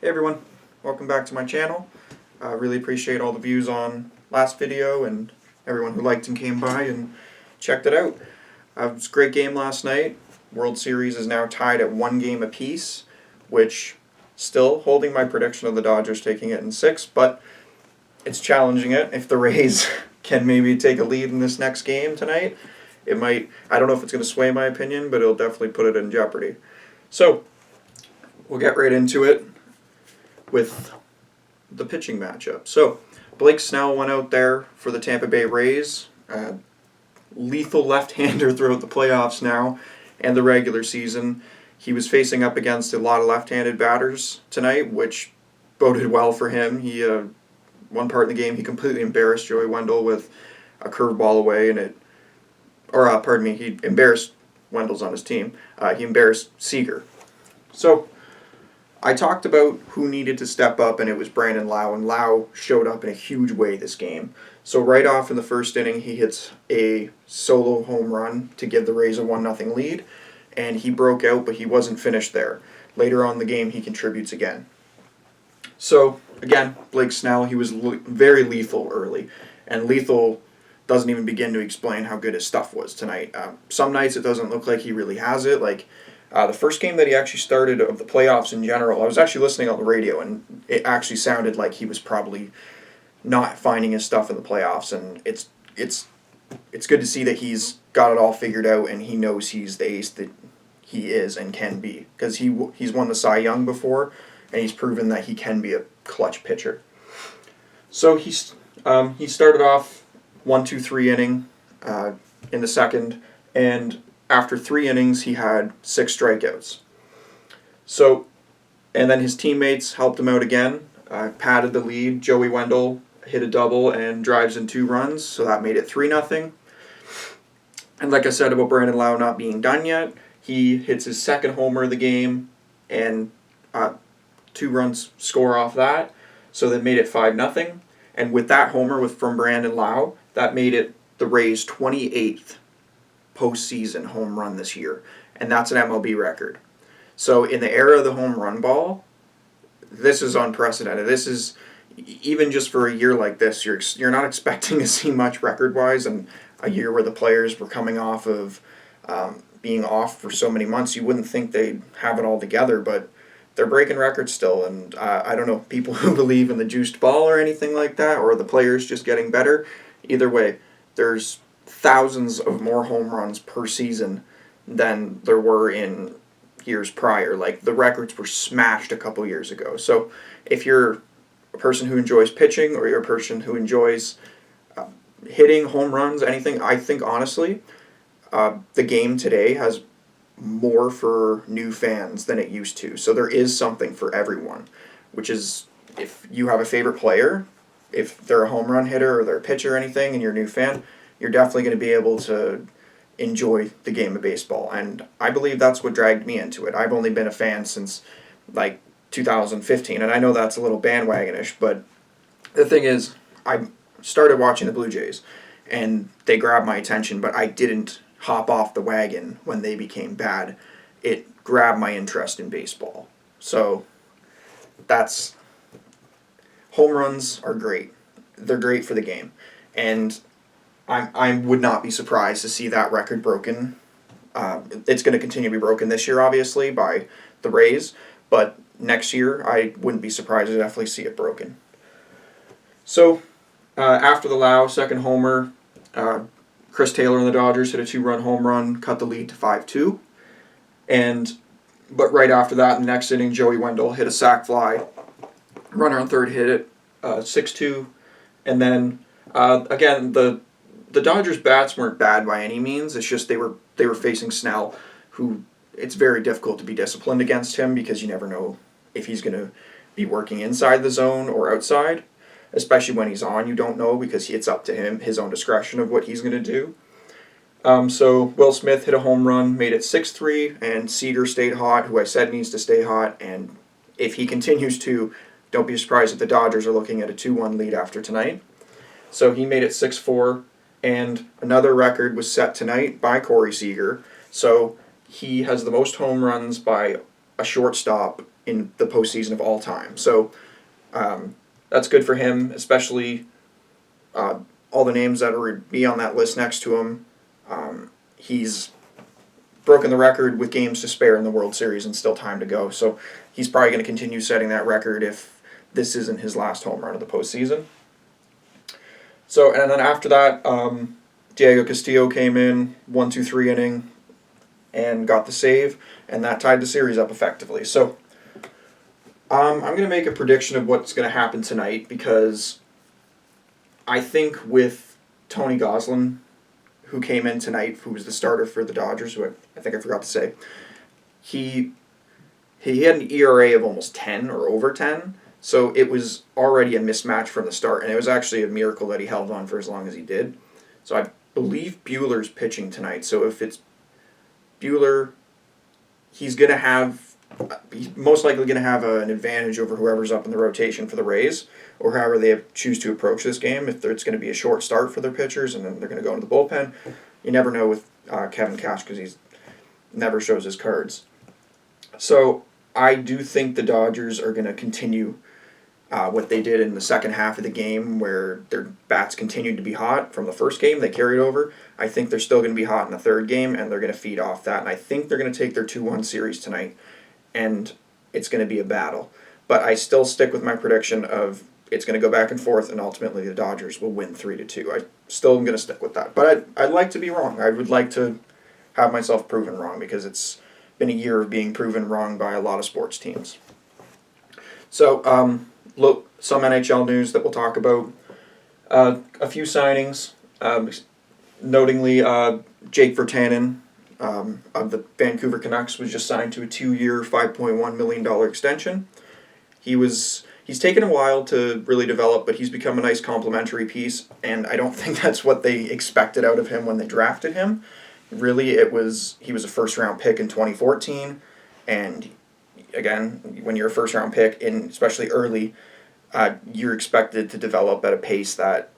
Hey everyone, welcome back to my channel. Really appreciate all the views on last video and everyone who liked and came by and checked it out. It was a great game last night. World Series is now tied at 1 game apiece, which still holding my prediction of the Dodgers taking it in 6, but it's challenging it. If the Rays can maybe take a lead in this next game tonight, it might, I don't know if it's going to sway my opinion, but it'll definitely put it in jeopardy. So, we'll get right into it with the pitching matchup. So, Blake Snell went out there for the Tampa Bay Rays. Lethal left-hander throughout the playoffs now and the regular season. He was facing up against a lot of left-handed batters tonight, which boded well for him. He one part in the game he completely embarrassed Joey Wendell with a curveball away, and he embarrassed Wendell's on his team. He embarrassed Seager. So I talked about who needed to step up, and it was Brandon Lowe, and Lowe showed up in a huge way this game. So right off in the first inning, he hits a solo home run to give the Rays a 1-0 lead, and he broke out, but he wasn't finished there. Later on in the game, he contributes again. So, again, Blake Snell, he was very lethal early, and lethal doesn't even begin to explain how good his stuff was tonight. Some nights it doesn't look like he really has it, the first game that he actually started of the playoffs in general, I was actually listening on the radio, and it actually sounded like he was probably not finding his stuff in the playoffs. And it's good to see that he's got it all figured out, and he knows he's the ace that he is and can be, because he's won the Cy Young before, and he's proven that he can be a clutch pitcher. So he started off 1-2-3 inning in the second, and after 3 innings, he had 6 strikeouts. So, and then his teammates helped him out again, padded the lead. Joey Wendell hit a double and drives in 2 runs, so that made it 3-0. And like I said about Brandon Lowe not being done yet, he hits his second homer of the game, and 2 runs score off that, so that made it 5-0. And with that homer from Brandon Lowe, that made it the Rays' 28th postseason home run this year, and that's an MLB record. So in the era of the home run ball, this is unprecedented. This is, even just for a year like this, you're not expecting to see much record-wise, and a year where the players were coming off of being off for so many months, you wouldn't think they'd have it all together, but they're breaking records still. And I don't know, people who believe in the juiced ball or anything like that, or the players just getting better, either way, there's thousands of more home runs per season than there were in years prior. Like, the records were smashed a couple years ago. So if you're a person who enjoys pitching, or you're a person who enjoys hitting home runs, anything, I think honestly the game today has more for new fans than it used to. So there is something for everyone, which is, if you have a favorite player, if they're a home run hitter or they're a pitcher or anything, and you're a new fan, you're definitely going to be able to enjoy the game of baseball. And I believe that's what dragged me into it. I've only been a fan since 2015, and I know that's a little bandwagonish, but the thing is, I started watching the Blue Jays, and they grabbed my attention, but I didn't hop off the wagon when they became bad. It grabbed my interest in baseball. So home runs are great. They're great for the game. And I would not be surprised to see that record broken. It's going to continue to be broken this year, obviously, by the Rays. But next year, I wouldn't be surprised to definitely see it broken. So, after the Lowe second homer, Chris Taylor and the Dodgers hit a 2-run home run, cut the lead to 5-2. But right after that, in the next inning, Joey Wendell hit a sac fly. Runner on third hit it, 6-2. And then, again, the Dodgers' bats weren't bad by any means. It's just they were facing Snell, who, it's very difficult to be disciplined against him, because you never know if he's going to be working inside the zone or outside. Especially when he's on, you don't know, because it's up to him, his own discretion of what he's going to do. So Will Smith hit a home run, made it 6-3, and Seager stayed hot, who I said needs to stay hot. And if he continues to, don't be surprised if the Dodgers are looking at a 2-1 lead after tonight. So he made it 6-4, and another record was set tonight by Corey Seager. So he has the most home runs by a shortstop in the postseason of all time. So that's good for him, especially all the names that would be on that list next to him. He's broken the record with games to spare in the World Series and still time to go. So he's probably going to continue setting that record if this isn't his last home run of the postseason. So, and then after that, Diego Castillo came in, 1-2-3 inning, and got the save, and that tied the series up effectively. So I'm going to make a prediction of what's going to happen tonight, because I think with Tony Gonsolin, who came in tonight, who was the starter for the Dodgers, who I think I forgot to say, he had an ERA of almost 10 or over 10, so it was already a mismatch from the start, and it was actually a miracle that he held on for as long as he did. So I believe Buehler's pitching tonight, so if it's Buehler, he's most likely going to have an advantage over whoever's up in the rotation for the Rays, or however they choose to approach this game. If it's going to be a short start for their pitchers and then they're going to go into the bullpen, you never know with Kevin Cash, because he never shows his cards. So I do think the Dodgers are going to continue what they did in the second half of the game, where their bats continued to be hot from the first game. They carried over. I think they're still going to be hot in the third game, and they're going to feed off that. And I think they're going to take their 2-1 series tonight, and it's going to be a battle. But I still stick with my prediction of it's going to go back and forth, and ultimately the Dodgers will win 3-2. I still am going to stick with that. But I'd like to be wrong. I would like to have myself proven wrong, because it's been a year of being proven wrong by a lot of sports teams. So, look, some NHL news that we'll talk about. A few signings. Notingly, Jake Virtanen of the Vancouver Canucks was just signed to a 2-year, $5.1 million extension. He's taken a while to really develop, but he's become a nice complementary piece, and I don't think that's what they expected out of him when they drafted him. Really, he was a first-round pick in 2014, and again, when you're a first-round pick, and especially early, you're expected to develop at a pace that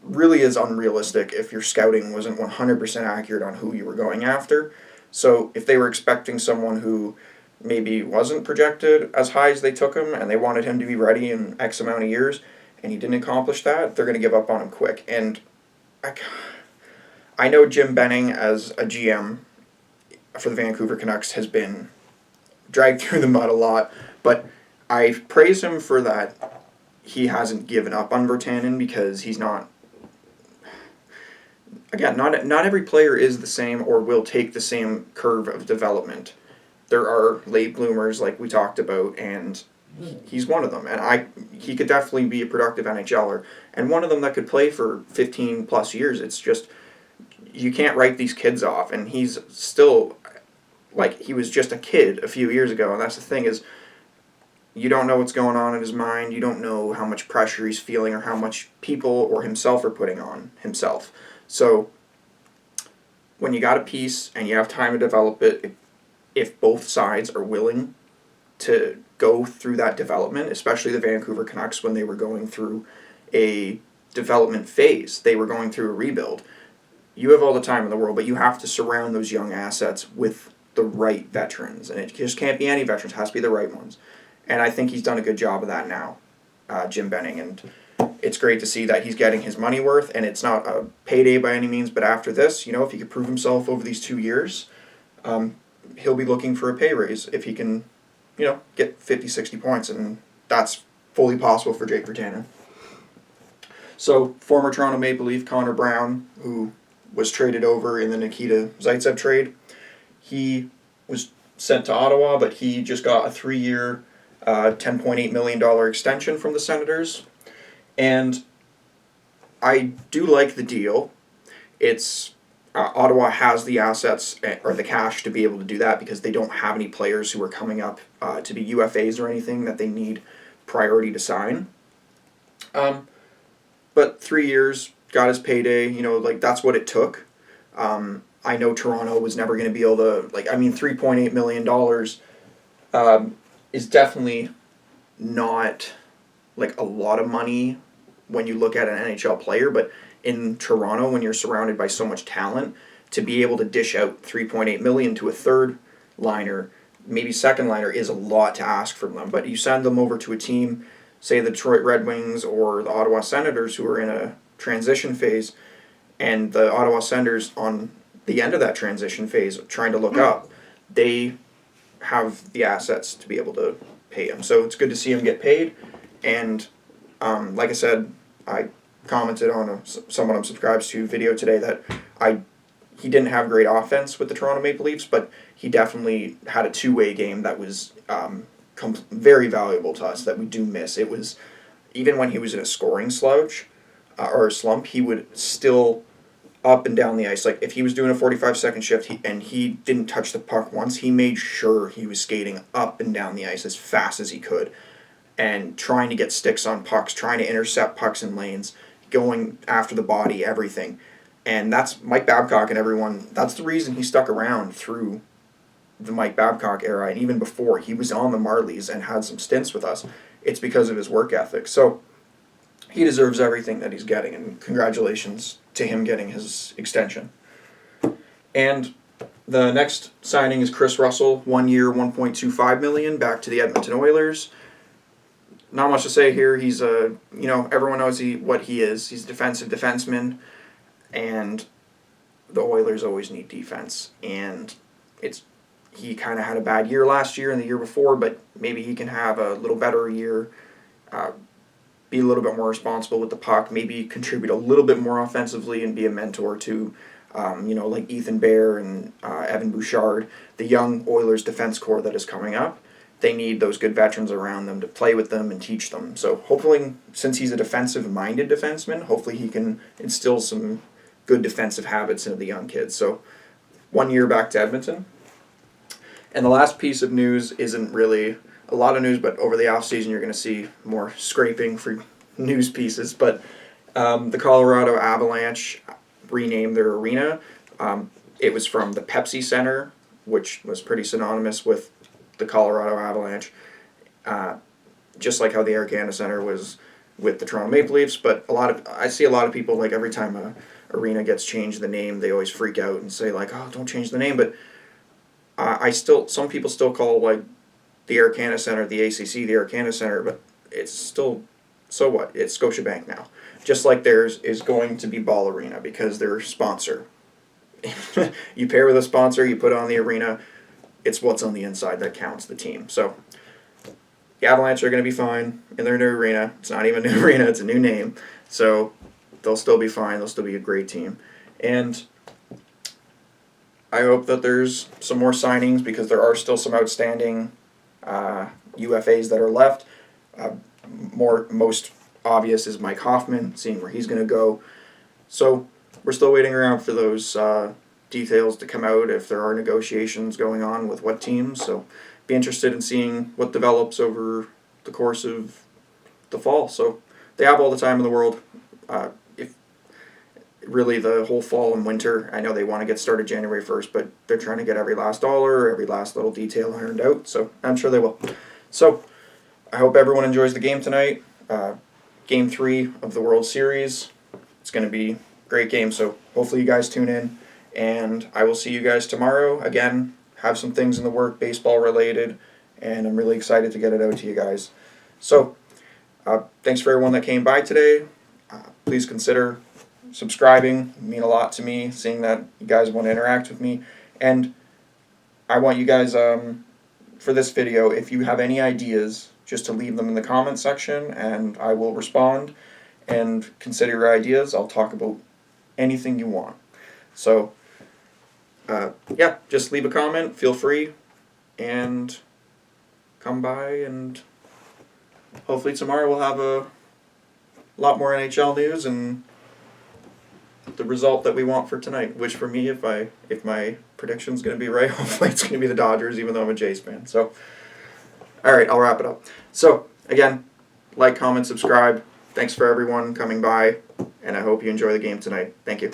really is unrealistic if your scouting wasn't 100% accurate on who you were going after. So if they were expecting someone who maybe wasn't projected as high as they took him, and they wanted him to be ready in X amount of years, and he didn't accomplish that, they're going to give up on him quick. And I know Jim Benning, as a GM for the Vancouver Canucks, has been dragged through the mud a lot, but I praise him for that. He hasn't given up on Virtanen, because he's not... Again, not every player is the same or will take the same curve of development. There are late bloomers, like we talked about, and he's one of them. And he could definitely be a productive NHLer, and one of them that could play for 15-plus years. It's just, you can't write these kids off, and he's still, he was just a kid a few years ago, and that's the thing is, you don't know what's going on in his mind, you don't know how much pressure he's feeling or how much people or himself are putting on himself. So, when you got a piece and you have time to develop it, if both sides are willing to go through that development, especially the Vancouver Canucks when they were going through a development phase, they were going through a rebuild, you have all the time in the world, but you have to surround those young assets with the right veterans. And it just can't be any veterans, it has to be the right ones. And I think he's done a good job of that now, Jim Benning. And it's great to see that he's getting his money worth, and it's not a payday by any means, but after this, if he could prove himself over these 2 years, he'll be looking for a pay raise if he can, get 50, 60 points, and that's fully possible for Jake Virtanen. So, former Toronto Maple Leaf Connor Brown, who was traded over in the Nikita Zaitsev trade, he was sent to Ottawa, but he just got a 3-year, $10.8 million extension from the Senators. And I do like the deal. It's Ottawa has the assets or the cash to be able to do that, because they don't have any players who are coming up to be UFAs or anything that they need priority to sign. But 3 years, got his payday, that's what it took. I know Toronto was never going to be able to, $3.8 million is definitely not a lot of money when you look at an NHL player, but in Toronto, when you're surrounded by so much talent, to be able to dish out $3.8 million to a third liner maybe second liner is a lot to ask from them. But you send them over to a team, say the Detroit Red Wings or the Ottawa Senators, who are in a transition phase, and the Ottawa Senators on the end of that transition phase trying to look up, they have the assets to be able to pay him. So it's good to see him get paid. And like I said, I commented on someone I'm subscribed to video today that he didn't have great offense with the Toronto Maple Leafs, but he definitely had a two-way game that was very valuable to us that we do miss. It was, even when he was in a scoring slouch or a slump, he would still up and down the ice. Like if he was doing a 45-second shift and he didn't touch the puck once, he made sure he was skating up and down the ice as fast as he could and trying to get sticks on pucks, trying to intercept pucks in lanes, going after the body, everything. And that's Mike Babcock and everyone. That's the reason he stuck around through the Mike Babcock era, and even before. He was on the Marlies and had some stints with us. It's because of his work ethic. So he deserves everything that he's getting, and congratulations to him getting his extension. And the next signing is Chris Russell, 1 year, $1.25 million, back to the Edmonton Oilers. Not much to say here. He's everyone knows what he is. He's a defensive defenseman, and the Oilers always need defense. And he kind of had a bad year last year and the year before, but maybe he can have a little better year, be a little bit more responsible with the puck, maybe contribute a little bit more offensively and be a mentor to, like Ethan Bear and Evan Bouchard, the young Oilers defense core that is coming up. They need those good veterans around them to play with them and teach them. So hopefully, since he's a defensive-minded defenseman, hopefully he can instill some good defensive habits into the young kids. So 1 year back to Edmonton. And the last piece of news isn't really a lot of news, but over the offseason you're going to see more scraping for news pieces. But the Colorado Avalanche renamed their arena. It was from the Pepsi Center, which was pretty synonymous with the Colorado Avalanche, just like how the Air Canada Center was with the Toronto Maple Leafs. But I see a lot of people, like every time a arena gets changed the name, they always freak out and say like, "Oh, don't change the name." But some people still call like the Air Canada Center, the ACC, the Air Canada Center, but it's still, so what? It's Scotiabank now. Just like theirs is going to be Ball Arena because they're a sponsor. You pair with a sponsor, you put on the arena. It's what's on the inside that counts, the team. So the Avalanche are going to be fine in their new arena. It's not even a new arena, it's a new name. So they'll still be fine. They'll still be a great team. And I hope that there's some more signings because there are still some outstanding UFAs that are left. Most obvious is Mike Hoffman, seeing where he's going to go. So we're still waiting around for those details to come out if there are negotiations going on with what teams. So be interested in seeing what develops over the course of the fall. So they have all the time in the world. If really the whole fall and winter, I know they want to get started January 1st, but they're trying to get every last dollar, every last little detail ironed out. So I'm sure they will. So I hope everyone enjoys the game tonight. Game 3 of the World Series. It's going to be a great game, so hopefully you guys tune in. And I will see you guys tomorrow. Again, have some things in the work, baseball related, and I'm really excited to get it out to you guys. So, thanks for everyone that came by today. Please consider subscribing. It would mean a lot to me, seeing that you guys want to interact with me. And I want you guys, for this video, if you have any ideas, just to leave them in the comment section, and I will respond and consider your ideas. I'll talk about anything you want. So, yeah, just leave a comment, feel free, and come by, and hopefully tomorrow we'll have a lot more NHL news and the result that we want for tonight, which for me, if my prediction's going to be right, hopefully it's going to be the Dodgers, even though I'm a Jays fan. So, alright, I'll wrap it up. So, again, like, comment, subscribe. Thanks for everyone coming by, and I hope you enjoy the game tonight. Thank you.